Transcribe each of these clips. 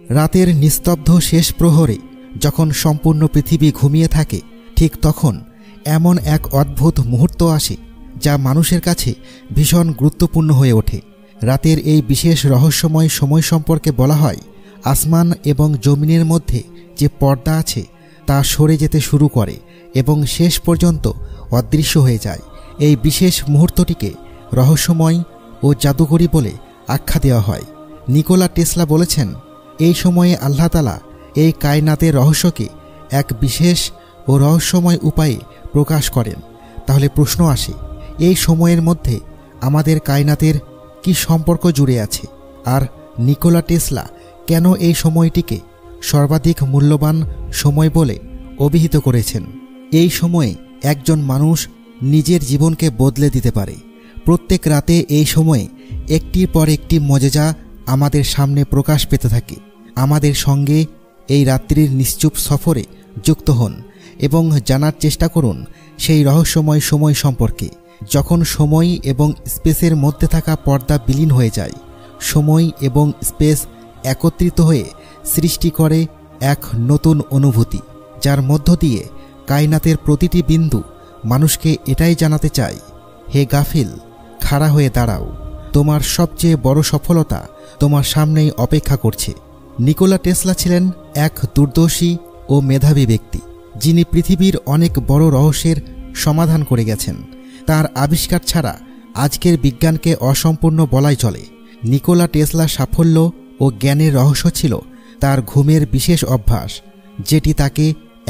রাতের নিস্তব্ধ শেষ প্রহরে যখন সম্পূর্ণ পৃথিবী ঘুমিয়ে থাকে, ঠিক তখন এমন এক অদ্ভুত মুহূর্ত আসে যা মানুষের কাছে ভীষণ গুরুত্বপূর্ণ হয়ে ওঠে। রাতের এই বিশেষ রহস্যময় সময় সম্পর্কে বলা হয়, আসমান এবং জমিনের মধ্যে যে পর্দা আছে তা সরে যেতে শুরু করে এবং শেষ পর্যন্ত অদৃশ্য হয়ে যায়। এই বিশেষ মুহূর্তটিকে রহস্যময় ও জাদুকরী বলে আখ্যা দেওয়া হয়। নিকোলা টেসলা বলেছেন, এই সময়ে আল্লাহ তাআলা এই কায়নাতের রহস্যকে এক বিশেষ ও রহস্যময় উপায়ে প্রকাশ করেন। তাহলে প্রশ্ন আসে, এই সময়ের মধ্যে আমাদের কায়নাতের কি সম্পর্ক জুড়ে আছে? আর নিকোলা টেসলা কেন এই সময়টিকে সর্বাধিক মূল্যবান সময় বলে অভিহিত করেছেন? এই সময়ে একজন মানুষ নিজের জীবনকে বদলে দিতে পারে। প্রত্যেক রাতে এই সময়ে একটির পর একটি মজেজা আমাদের সামনে প্রকাশ পেতে থাকে। আমাদের সঙ্গে এই রাত্রির নিশ্চুপ সফরে যুক্ত হন এবং জানার চেষ্টা করুন সেই রহস্যময় সময় সম্পর্কে, যখন সময় এবং স্পেসের মধ্যে থাকা পর্দা বিলীন হয়ে যায়। সময় এবং স্পেস একত্রিত হয়ে সৃষ্টি করে এক নতুন অনুভূতি, যার মধ্য দিয়ে কায়নাতের প্রতিটি বিন্দু মানুষকে এটাই জানাতে চায়, হে গাফিল, খাড়া হয়ে দাঁড়াও, তোমার সবচেয়ে বড় সফলতা তোমার সামনেই অপেক্ষা করছে। নিকোলা টেসলা ছিলেন এক দূরদর্শী ও মেধাবী ব্যক্তি, যিনি পৃথিবীর অনেক বড় রহস্যের সমাধান করে গেছেন। তার আবিষ্কার ছাড়া আজকের বিজ্ঞানকে অসম্পূর্ণ বলাই চলে। নিকোলা টেসলার সাফল্য ও জ্ঞানের রহস্য ছিল তার ঘুমের বিশেষ অভ্যাস, যেটি তাকে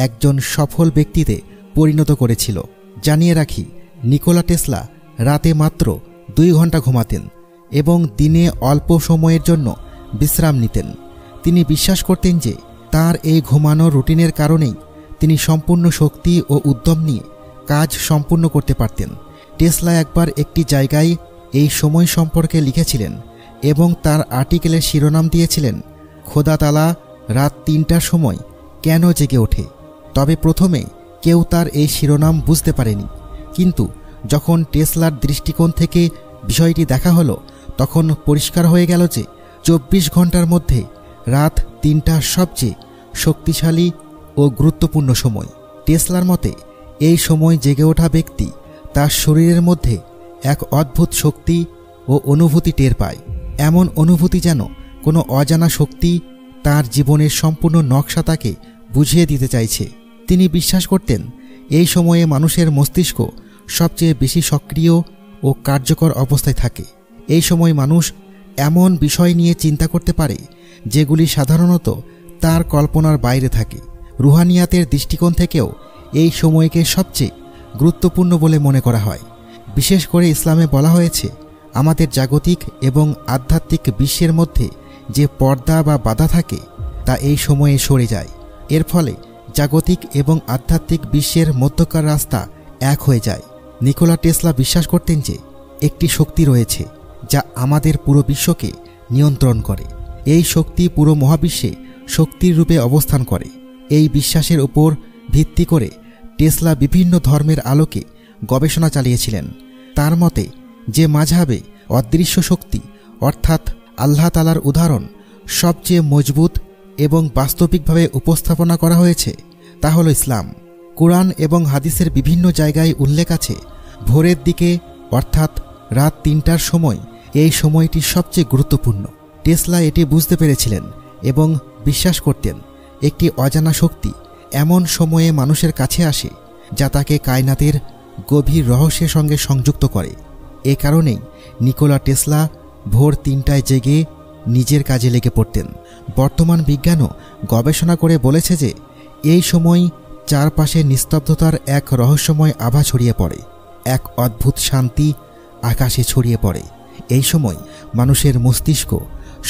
একজন সফল ব্যক্তিতে পরিণত করেছিল। জানিয়ে রাখি, নিকোলা টেসলা রাতে মাত্র 2 ঘন্টা ঘুমাতেন এবং দিনে অল্প সময়ের জন্য বিশ্রাম নিতেন। তিনি বিশ্বাস করতেন যে তার এই ঘুমানোর রুটিনের কারণেই তিনি সম্পূর্ণ শক্তি ও উদ্যম নিয়ে কাজ সম্পূর্ণ করতে পারতেন। টেসলা একবার একটি জায়গায় এই সময় সম্পর্কে লিখেছিলেন এবং তার আর্টিকেলের শিরোনাম দিয়েছিলেন, খোদা তাআলা রাত 3টার সময় কেন জেগে ওঠে? তবে প্রথমে কেউ তার এই শিরোনাম বুঝতে পারেনি, কিন্তু যখন টেসলার দৃষ্টিকোণ থেকে বিষয়টি দেখা হলো, তখন পরিষ্কার হয়ে গেল যে 24 ঘন্টার মধ্যে রাত 3টা সবচেয়ে শক্তিশালী ও গুরুত্বপূর্ণ সময়। টেসলার মতে এই সময় জেগে ওঠা ব্যক্তি তার শরীরের মধ্যে এক অদ্ভুত শক্তি ও অনুভূতি টের পায়। এমন অনুভূতি যেন কোনো অজানা শক্তি তার জীবনের সম্পূর্ণ নকশা তাকে বুঝিয়ে দিতে চাইছে। তিনি বিশ্বাস করতেন এই সময়ে মানুষের মস্তিষ্ক সবচেয়ে বেশি সক্রিয় ও কার্যকর অবস্থায় থাকে। এই সময় মানুষ এমন বিষয় নিয়ে চিন্তা করতে পারে যেগুলি সাধারণত তার কল্পনার বাইরে থাকে। রুহানিয়াতের দৃষ্টিকোণ থেকেও এই সময়কে সবচেয়ে গুরুত্বপূর্ণ বলে মনে করা হয়। বিশেষ করে ইসলামে বলা হয়েছে, আমাদের জাগতিক এবং আধ্যাত্মিক বিশ্বের মধ্যে যে পর্দা বা বাধা থাকে তা এই সময়ে সরে যায়। এর ফলে জাগতিক এবং আধ্যাত্মিক বিশ্বের মধ্যকার রাস্তা এক হয়ে যায়। নিকোলা টেসলা বিশ্বাস করতেন যে একটি শক্তি রয়েছে যা আমাদের পুরো বিশ্বকে নিয়ন্ত্রণ করে। এই শক্তি পুরো মহাবিশ্বে শক্তির রূপে অবস্থান করে। এই বিশ্বাসের উপর ভিত্তি করে টেসলা বিভিন্ন ধর্মের আলোকে গবেষণা চালিয়েছিলেন। তার মতে, যে মাযহাবে অদৃশ্য শক্তি অর্থাৎ আল্লাহ তাআলার উদাহরণ সবচেয়ে মজবুত এবং বাস্তবিকভাবে উপস্থাপনা করা হয়েছে তা হল ইসলাম। কুরআন এবং হাদিসের বিভিন্ন জায়গায় উল্লেখ আছে, ভোরের দিকে অর্থাৎ রাত 3টার সময় এই সময়টি সবচেয়ে গুরুত্বপূর্ণ। টেসলা এটি বুঝতে পেরেছিলেন এবং বিশ্বাস করতেন একটি অজানা শক্তি এমন সময়ে মানুষের কাছে আসে যা তাকে কায়নাতের গভীর রহস্যের সঙ্গে সংযুক্ত করে। এ কারণেই নিকোলা টেসলা ভোর 3টায় জেগে নিজের কাজে লেগে পড়তেন। বর্তমান বিজ্ঞানও গবেষণা করে বলেছে যে এই সময় চারপাশে নিস্তব্ধতার এক রহস্যময় আভা ছড়িয়ে পড়ে, এক অদ্ভুত শান্তি আকাশে ছড়িয়ে পড়ে। এই সময় মানুষের মস্তিষ্ক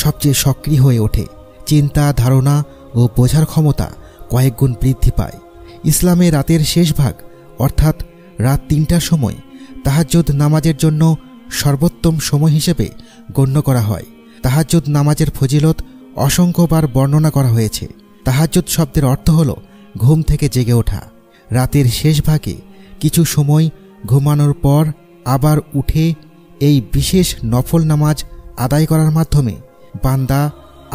সবচেয়ে সক্রিয় হয়ে ওঠে, চিন্তা, ধারণা ও বোঝার ক্ষমতা কয়েক গুণ বৃদ্ধি পায়। ইসলামে রাতের শেষ ভাগ অর্থাৎ রাত 3টার সময় তাহাজ্জুদ নামাজের জন্য সর্বোত্তম সময় হিসেবে গণ্য করা হয়। তাহাজ্জুদ নামাজের ফজিলত অসংখ্যবার বর্ণনা করা হয়েছে। তাহাজ্জুদ শব্দের অর্থ হল ঘুম থেকে জেগে ওঠা। রাতের শেষ ভাগে কিছু সময় ঘুমানোর পর আবার উঠে এই বিশেষ নফল নামাজ আদায় করার মাধ্যমে বান্দা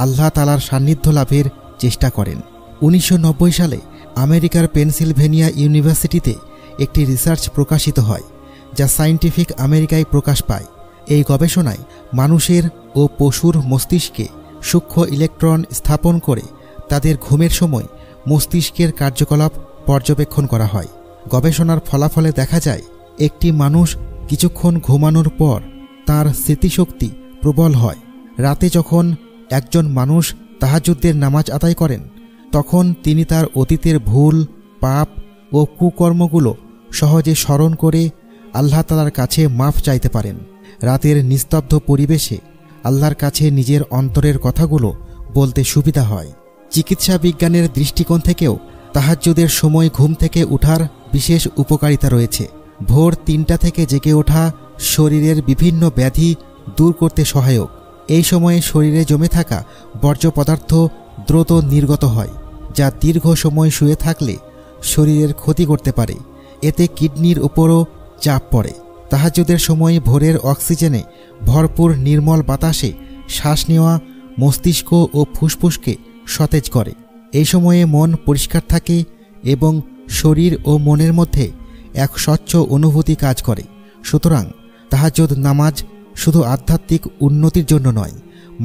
আল্লাহ তাআলার সান্নিধ্য লাভের চেষ্টা করেন। 1990 সালে আমেরিকার পেনসিলভেনিয়া ইউনিভার্সিটিতে একটি রিসার্চ প্রকাশিত হয়, যা সায়েন্টিফিক আমেরিকায় প্রকাশ পায়। এই গবেষণায় মানুষের ও পশুর মস্তিষ্কে সূক্ষ্ম ইলেকট্রন স্থাপন করে তাদের ঘুমের সময় মস্তিষ্কের কার্যকলাপ পর্যবেক্ষণ করা হয়। গবেষণার ফলাফলে দেখা যায়, একটি মানুষ কিছুক্ষণ ঘুমানোর পর তার স্মৃতিশক্তি প্রবল হয়। রাতে যখন একজন মানুষ তাহাজ্জুদের নামাজ আদায় করেন, তখন তিনি তার অতীতের ভুল, পাপ ও কুকর্মগুলো সহজে স্মরণ করে আল্লাহ তাআলার কাছে মাফ চাইতে পারেন। রাতের নিস্তব্ধ পরিবেশে আল্লাহর কাছে নিজের অন্তরের কথাগুলো বলতে সুবিধা হয়। চিকিৎসা বিজ্ঞানের দৃষ্টিকোণ থেকেও তাহাজ্জুদের সময় ঘুম থেকে ওঠার বিশেষ উপকারিতা রয়েছে। ভোর 3টা থেকে জেগে ওঠা শরীরের বিভিন্ন ব্যাধি দূর করতে সহায়ক। এই সময়ে শরীরে জমে থাকা বর্জ্য পদার্থ দ্রুত নির্গত হয়, যা দীর্ঘ সময় শুয়ে থাকলে শরীরের ক্ষতি করতে পারে। এতে কিডনির উপরও চাপ পড়ে। তাহাজ্জুদের সময় ভোরের অক্সিজেনে ভরপুর নির্মল বাতাসে শ্বাস নেওয়া মস্তিষ্ক ও ফুসফুসকে সতেজ করে। এই সময়ে মন পরিষ্কার থাকে এবং শরীর ও মনের মধ্যে এক স্বচ্ছ অনুভূতি কাজ করে। সুতরাং তাহাজ্জুদ নামাজ শুধু আধ্যাত্মিক উন্নতির জন্য নয়,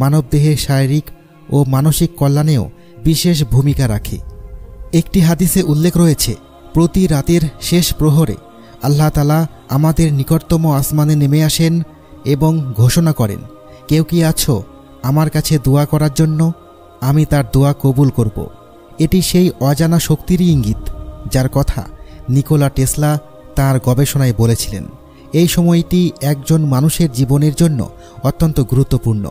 মানবদেহের শারীরিক ও মানসিক কল্যাণেও বিশেষ ভূমিকা রাখে। একটি হাদিসে উল্লেখ রয়েছে, প্রতি রাতের শেষ প্রহরে আল্লাহ তাআলা আমাদের নিকটতম আসমানে নেমে আসেন এবং ঘোষণা করেন, কেউ কি আছো আমার কাছে দোয়া করার জন্য? আমি তার দোয়া কবুল করব। এটি সেই অজানা শক্তিরই ইঙ্গিত যার কথা নিকোলা টেসলা তার গবেষণায় বলেছিলেন। এই সময়টি একজন মানুষের জীবনের জন্য অত্যন্ত গুরুত্বপূর্ণ।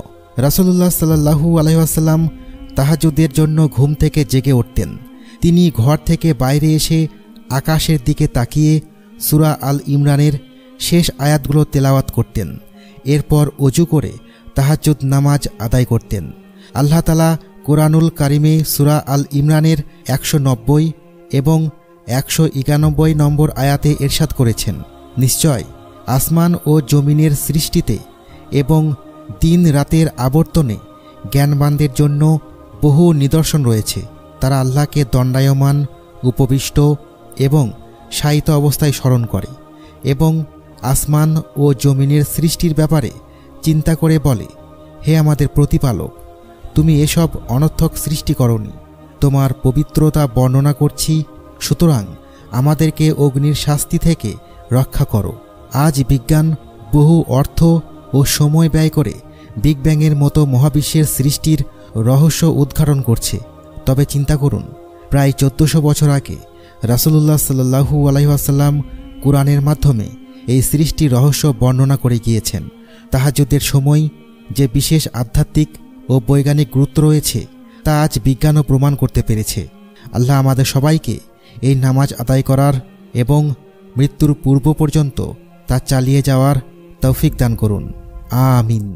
রাসূলুল্লাহ সাল্লাল্লাহু আলাইহি ওয়াসাল্লাম তাহাজ্জুদের জন্য ঘুম থেকে জেগে উঠতেন। তিনি ঘর থেকে বাইরে এসে আকাশের দিকে তাকিয়ে সূরা আল ইমরানের শেষ আয়াতগুলো তেলাওয়াত করতেন। এরপর ওযু করে তাহাজ্জুদ নামাজ আদায় করতেন। আল্লাহ তাআলা কোরআনুল কারিমে সূরা আল ইমরানের 190 এবং 191 নম্বর আয়াতে ইরশাদ করেছেন, নিশ্চয় আসমান ও জমিনের সৃষ্টিতে এবং দিন রাতের আবর্তনে জ্ঞানবানদের জন্য বহু নিদর্শন রয়েছে। তারা আল্লাহকে দণ্ডায়মান, উপবিষ্ট এবং শায়িত অবস্থায় স্মরণ করে এবং আসমান ও জমিনের সৃষ্টির ব্যাপারে চিন্তা করে বলে, হে আমাদের প্রতিপালক, তুমি এসব অনর্থক সৃষ্টি করনি, তোমার পবিত্রতা বর্ণনা করছি, সুতরাং আমাদেরকে অগ্নির শাস্তি থেকে রক্ষা করো। আজ বিজ্ঞান বহু অর্থ ও সময় ব্যয় করে বিগ ব্যাংয়ের মতো মহাবিশ্বের সৃষ্টির রহস্য উদ্ঘাটন করছে। তবে চিন্তা করুন, প্রায় 1400 বছর আগে রাসূলুল্লাহ সাল্লাল্লাহু আলাইহি ওয়াসাল্লাম কুরআনের মাধ্যমে এই সৃষ্টির রহস্য বর্ণনা করে গিয়েছেন। তাহাজ্জুদের সময় যে বিশেষ আধ্যাত্মিক ও বৈজ্ঞানিক গুরুত্ব রয়েছে তা আজ বিজ্ঞানও প্রমাণ করতে পেরেছে। আল্লাহ আমাদের সবাইকে এই নামাজ আদায় করার এবং মৃত্যুর পূর্ব পর্যন্ত তা চালিয়ে যাওয়ার তৌফিক দান করুন। আমিন।